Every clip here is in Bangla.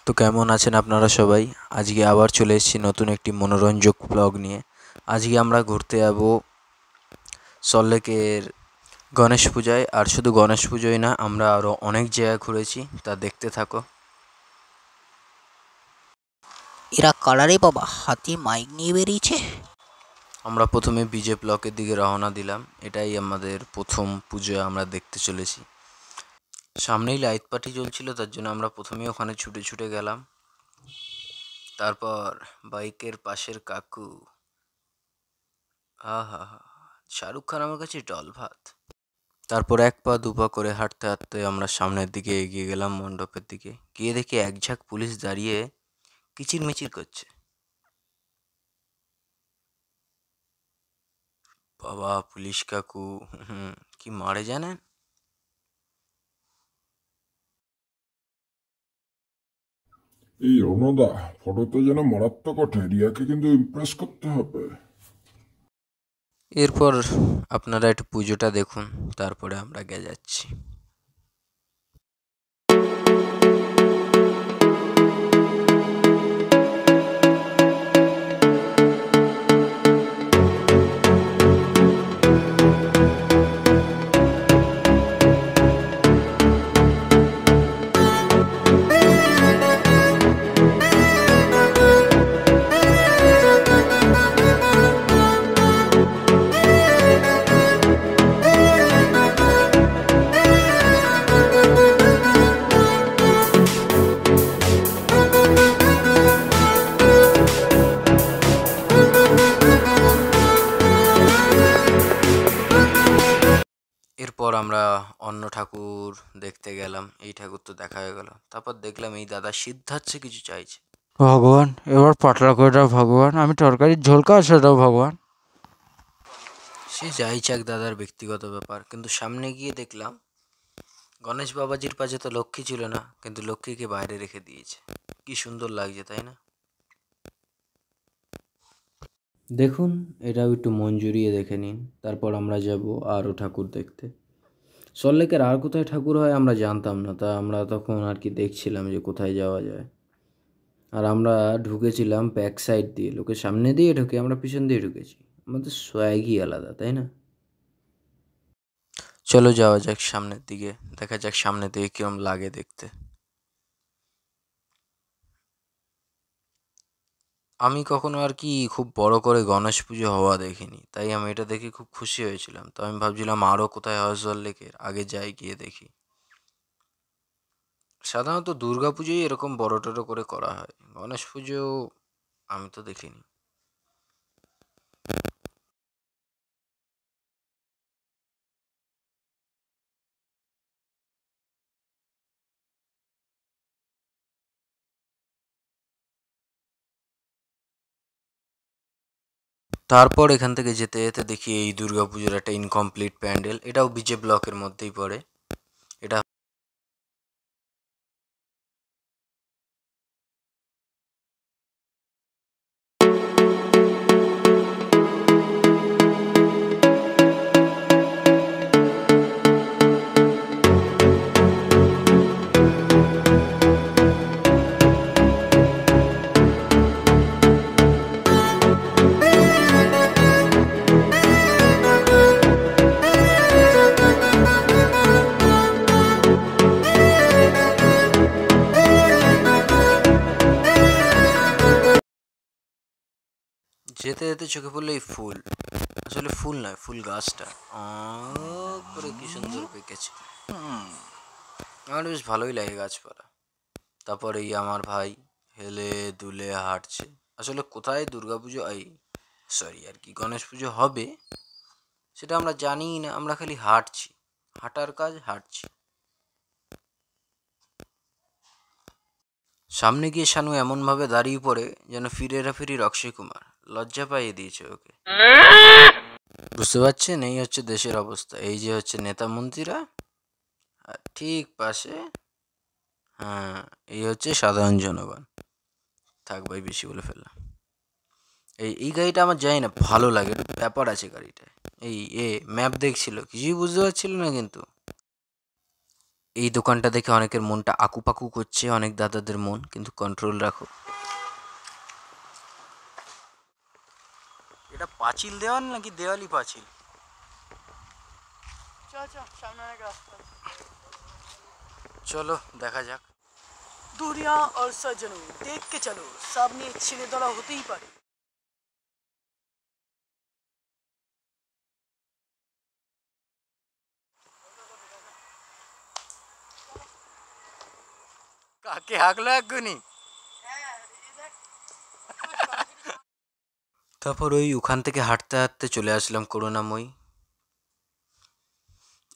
তো কেমন আছেন আপনারা সবাই? আজকে আবার চলে এসেছি নতুন একটি মনোরঞ্জক ব্লগ নিয়ে। আজকে আমরা ঘুরতে যাব সল্টলেকের গণেশ পূজায়। আর শুধু গণেশ পুজোয় না, আমরা আরও অনেক জায়গায় ঘুরেছি, তা দেখতে থাকো। এরা কারারে বাবা, হাতে মাইক নিয়ে বেরিয়েছে। আমরা প্রথমে বিজে ব্লকের দিকে রওনা দিলাম। এটাই আমাদের প্রথম পুজো আমরা দেখতে চলেছি। সামনেই লাইট পার্টি চলছিল, তার জন্য আমরা প্রথমেই ওখানে ছুটে ছুটে গেলাম। তারপর বাইকের পাশের কাকু, আহা হা, শাহরুখ খান আমার কাছে ডল ভাত। তারপর এক পা দু পা করে হাঁটতে হাঁটতে আমরা সামনের দিকে এগিয়ে গেলাম মণ্ডপের দিকে। গিয়ে দেখি এক ঝাঁক পুলিশ দাঁড়িয়ে কিচিরমিচির করছে। বাবা, পুলিশ কাকু কি মারে জানেন? এই রণদা, ফটোতে যেন মারাত্মক ওঠে, রিয়াকে কিন্তু ইমপ্রেস করতে হবে। এরপর আপনারা একটু পুজোটা দেখুন, তারপরে আমরা গে যাচ্ছি। এরপর আমরা অন্য ঠাকুর দেখতে গেলাম। এই ঠাকুর তো দেখা হয়ে গেল। তারপর দেখলাম এই দাদা সিদ্ধার্থে কিছু চাইছে। ভগবান, এবার পাতলা করে দাও ভগবান, আমি তরকারির ঝোল খাওয়া ছেড়ে দাও ভগবান। সে যাই চাক দাদার ব্যক্তিগত ব্যাপার, কিন্তু সামনে গিয়ে দেখলাম গণেশ বাবাজির পাশে তো লক্ষ্মী ছিল না, কিন্তু লক্ষ্মীকে বাইরে রেখে দিয়েছে। কি সুন্দর লাগছে, তাই না? দেখুন, এটাও একটু মন জুড়িয়ে দেখে নিন। তারপর আমরা যাব আরও ঠাকুর দেখতে। সল্টলেকের আর কোথায় ঠাকুর হয় আমরা জানতাম না, তা আমরা তখন আর কি দেখছিলাম যে কোথায় যাওয়া যায়। আর আমরা ঢুকেছিলাম ব্যাক সাইড দিয়ে, লোকের সামনে দিয়ে ঢুকে আমরা পিছন দিয়ে ঢুকেছি। আমাদের সোয়াগই আলাদা, তাই না? চলো যাওয়া যাক সামনের দিকে, দেখা যাক সামনের দিকে কিরম লাগে দেখতে। আমি কখনো আর কি খুব বড় করে গণেশ পুজো হওয়া দেখিনি, তাই আমি এটা দেখে খুব খুশি হয়েছিলাম। তো আমি ভাবছিলাম আরও কোথায় হয় সল্টলেকের, আগে যাই, গিয়ে দেখি। সাধারণত দুর্গা পুজোই এরকম বড় টড়ো করে করা হয়, গণেশ পুজো আমি তো দেখিনি। তারপর এখান থেকে যেতে যেতে দেখি এই দুর্গাপুজোর একটা ইনকমপ্লিট প্যান্ডেল, এটাও বিজে ব্লকের মধ্যেই পড়ে। এটা যেতে যেতে চোখে পড়লো এই ফুল। আসলে ফুল নয়, ফুল গাছটা করে কি সুন্দর পেকেছে। আমার বেশ ভালোই লাগে গাছপালা। তারপর এই আমার ভাই হেলে দুলে হাঁটছে। আসলে কোথায় দুর্গাপুজো, এই সরি আর কি গণেশ পুজো হবে সেটা আমরা জানিই না, আমরা খালি হাঁটছি, হাঁটার কাজ, হাঁটছি। সামনে গিয়ে শানু এমনভাবে দাঁড়িয়ে পড়ে যেন ফিরেরাফিরির অক্ষয় কুমার, লজ্জা পাইয়ে দিয়েছে ওকে। বুঝতে পারছেন, এই হচ্ছে দেশের অবস্থা। এই যে হচ্ছে নেতা মন্ত্রীরা, আর ঠিক পাশে হ্যাঁ এই হচ্ছে সাধারণ জনগণ। থাক ভাই, বেশি বলে ফেললাম। এই গাড়িটা আমার জানি না, ভালো লাগে, ব্যাপার আছে গাড়িটা। এই ম্যাপ দেখছিল, কিছুই বুঝতে পারছিল না, কিন্তু এই দোকানটা দেখে অনেকের মনটা আকুপাকু করছে, অনেক দাদাদের মন, কিন্তু কন্ট্রোল রাখো। এটা পাঁচিল দেওয়াল নাকি দেওয়ালি পাঁচিল? চলো দেখা যাক। দুনিয়া আর সজ্জনों देख के चलो सामने ছেলে ধরা হতেই পারে। কাকে হাঁকলো এক্ষুনি? তারপর ওখান থেকে হাঁটতে হাঁটতে চলে আসলাম করুণাময়ী।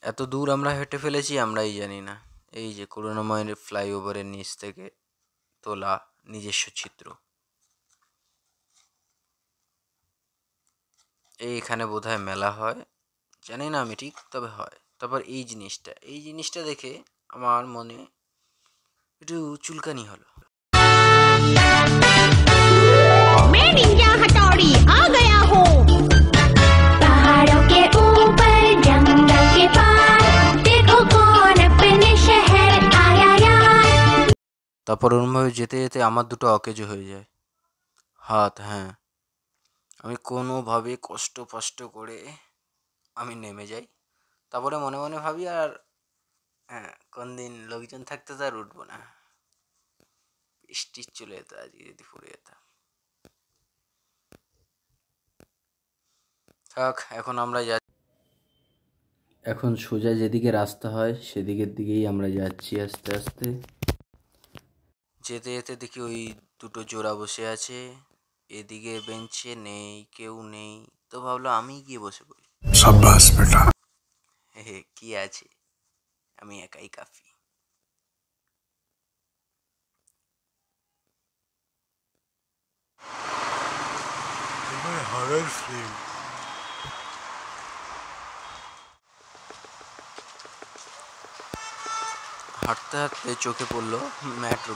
এত দূর আমরা হেঁটে ফেলেছি আমরাই জানি না। এই যে করুণাময়ের ফ্লাইওভারের নিচ থেকে তোলা নিজস্ব চিত্র। এখানে বোধহয় মেলা হয়, জানি না আমি ঠিক, তবে হয়। তারপর এই জিনিসটা দেখে আমার মনে একটু চুলকানি হলো। मैं निंजा हथौड़ी आ गया हूँ पहाड़ों के ऊपर जंगल के पार देखो कौन अपने शहर आया यार। তারপর ওরমভাবে যেতে যেতে আমার দুটো অকেজো হয়ে যায় হাত। হ্যাঁ, আমি কোনোভাবে কষ্ট করে আমি নেমে যাই। তারপরে মনে মনে ভাবি আর হ্যাঁ, কোন দিন লোকজন থাকতে তো আর উঠবো না। স্টিচ চলে যেত আজকে যদি পড়ে যেতাম। থাক, এখন আমরা এখন সোজা যেদিকে রাস্তা হয় সেদিকের দিকেই আমরা যাচ্ছি আস্তে আস্তে। যেতে যেতে দেখি ওই দুটো জোড়া বসে আছে, এদিকে বেঞ্চে নেই, কেউ নেই, তো ভাবলো আমি গিয়ে বসে পড়ি। शाबाश बेटा। হে কি আছে, আমি একাই কাফি। Horror film. হাঁটতে হাঁটতে চোখে পড়লো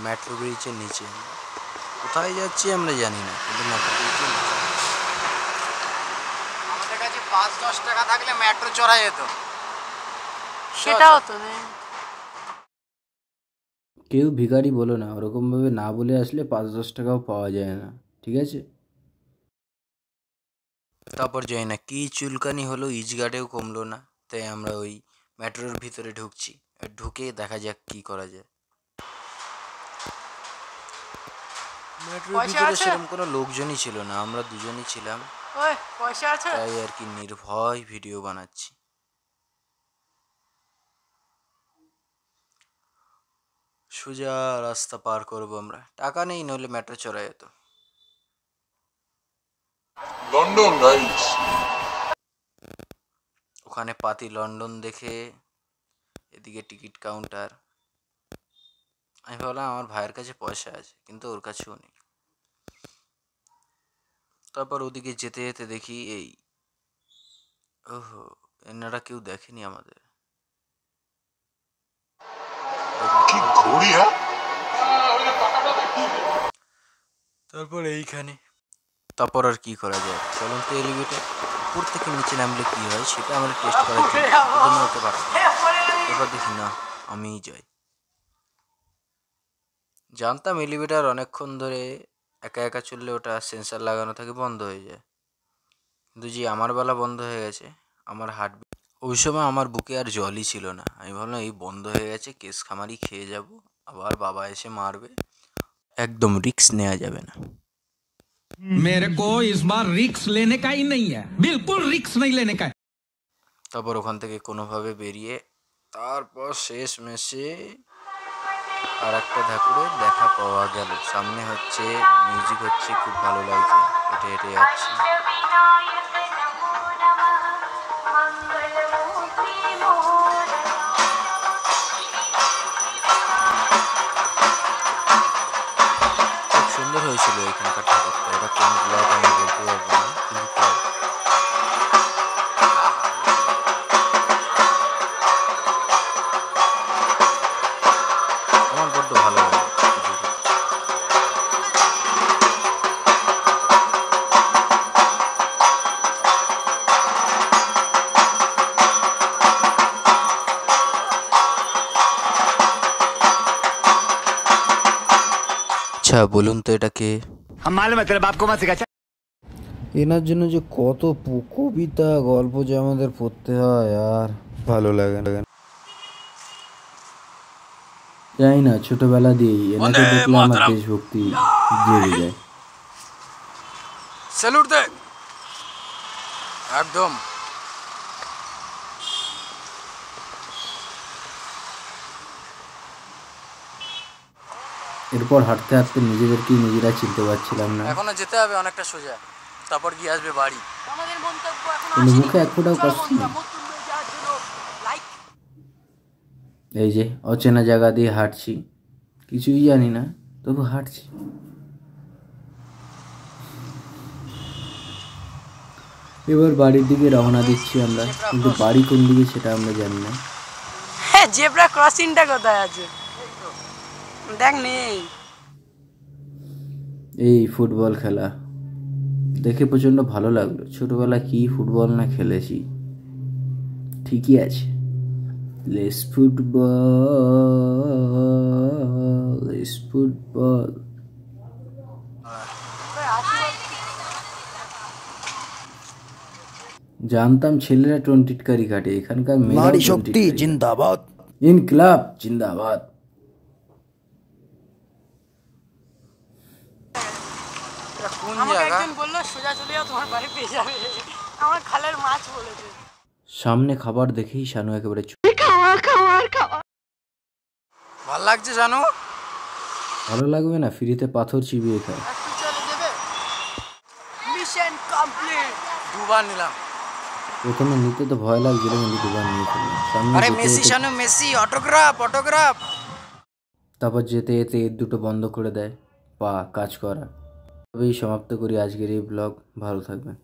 মেট্রো ব্রিজের নিচে। কোথায় যাচ্ছি আমরা জানি না, কিন্তু মেট্রো ব্রিজের নিচে। আমাদের কাছে 5-10 টাকা থাকলে মেট্রো চড়া যেত। সেটাও তো নেই। কেউ ভিখারি বলো না, ওরকমভাবে না বলে আসলে 5-10 টাকাও পাওয়া যায় না, ঠিক আছে? তারপর যাই না, কি চুলকানি হলো, ইজগার্ডেও কমলো না। তাই আমরা ওই মেট্রোর ভিতরে ঢুকছি, ঢুকে দেখা যাক কি করা যায়। মেট্রোর ভিতরে সেরকম কোনো লোকজনই ছিল না, আমরা দুজনই ছিলাম। পয়সা আছে? তাই আর কি নির্ভয় ভিডিও বানাচ্ছি। সোজা রাস্তা পার করবো আমরা, টাকা নেই, নইলে মেট্রো চড়া যেত। London guys. ওখানে পাতি লন্ডন দেখে এদিকে টিকিট কাউন্টার। আমি ভাবলাম আমার ভাইয়ের কাছে পয়সা আছে, কিন্তু ওর কাছেও নেই। তারপর ওদিকে যেতে যেতে দেখি এই ওহো, এনারা কেউ দেখেনি আমাদের। কি ঘড়ি হ্যাঁ? তারপর এইখানে তারপর আর কি করা যায়, চলন্ত এলিভেটর উপর থেকে নিচে নামলে কি হয় সেটা আমরা টেস্ট করার জন্য প্রথমে ওকে পাঠাবো। এবার দেখি না, আমিই যাই। জানতাম এলিভেটর অনেকক্ষণ ধরে একা একা চললে ওটা সেন্সার লাগানো থাকে, বন্ধ হয়ে যায়। কিন্তু যে আমার বেলা বন্ধ হয়ে গেছে, আমার হার্টবিট। ওই সময় আমার বুকে আর জলই ছিল না। আমি ভাবলাম এই বন্ধ হয়ে গেছে, কেস খামারি খেয়ে যাব, আবার বাবা এসে মারবে, একদম রিস্ক নেওয়া যাবে না। मेरे को इस बार रिक्स लेने का ही नहीं है, बिल्कुल रिक्स नहीं लेने का है। তারপর ওখান থেকে কোনোভাবে বেরিয়ে তারপর শেষ মেশে আর একটা ঠাকুরে দেখা পাওয়া গেল। সামনে হচ্ছে মিউজিক হচ্ছে, খুব ভালো লাগছে, হেঁটে হেঁটে যাচ্ছি। খুব সুন্দর হয়েছিল এখানকার ঠাকুরটা। এটা কোন ব্লক আমি বলতে পারবো না, কিন্তু তাও আমার বড্ড ভালো লাগে। আচ্ছা বলুন তো এটা কে? এনার জন্য যে কত কবিতা গল্প যে আমাদের পড়তে হয় আর ভালো লাগে না। জানি না, ছোটবেলা দিয়েই এনাকে দেখলে আমার দেশভক্তি জেগে যায়। স্যালুট দে একদম। এরপর হাঁটতে হাঁটতে নিজেদেরকেই নিজেরা চিনতে পারছিলাম না। এখনো যেতে হবে অনেকটা সোজা, তারপর গিয়ে আসবে বাড়ি। আমাদের মন্তব্য এখন কিন্তু আসেনি। মুখে এক ফোঁটাও চলো কষ্ট বন্ধুরা, নেই। নতুন হয়ে যাওয়ার জন্য লাইক। এই যে অচেনা জায়গা দিয়ে হাঁটছি, কিছুই জানি না, তবু হাঁটছি। এবার বাড়ির দিকে রওনা দিচ্ছি আমরা, কিন্তু বাড়ি কোন দিকে সেটা আমরা জানি না। হ্যাঁ, জেব্রা ক্রসিংটা কোথায় আছে? দেখ নেই। এই ফুটবল খেলা দেখে প্রচণ্ড ভালো লাগলো। ছোটবেলা কি ফুটবল না খেলেছি। ঠিকই আছে, লেস ফুটবল, লেস ফুটবল। জানতাম ছেলেরা টোনটিটকারি কাটে, এখানকার নারী শক্তি জিন্দাবাদ, ইনকলাব জিন্দাবাদ। কোন আমাকে জায়গা? একজন বললো সোজা চলে যাও, তোমার বাড়ি পেয়ে যাবে। আমার খালের মাছ বলেছে। সামনে খাবার দেখেই শানু একেবারে ভাল লাগছে জানো? ভালো লাগবে না? ফ্রিতে পাথর চিবিয়ে খায়। একটু চলে দেবে। Mission complete. দুবার নিলাম। প্রথমে নিতে তো ভয় লাগছিল, কিন্তু দুবার নিয়ে ফেললাম। সামনে আরে যেতে মেসি যেতে- শানু মেসি, অটোগ্রাফ অটোগ্রাফ। তারপর যেতে যেতে এর দুটো বন্ধ করে দেয় পা কাজ করা। তবেই সমাপ্ত করি আজকের এই ব্লগ। ভালো থাকবেন।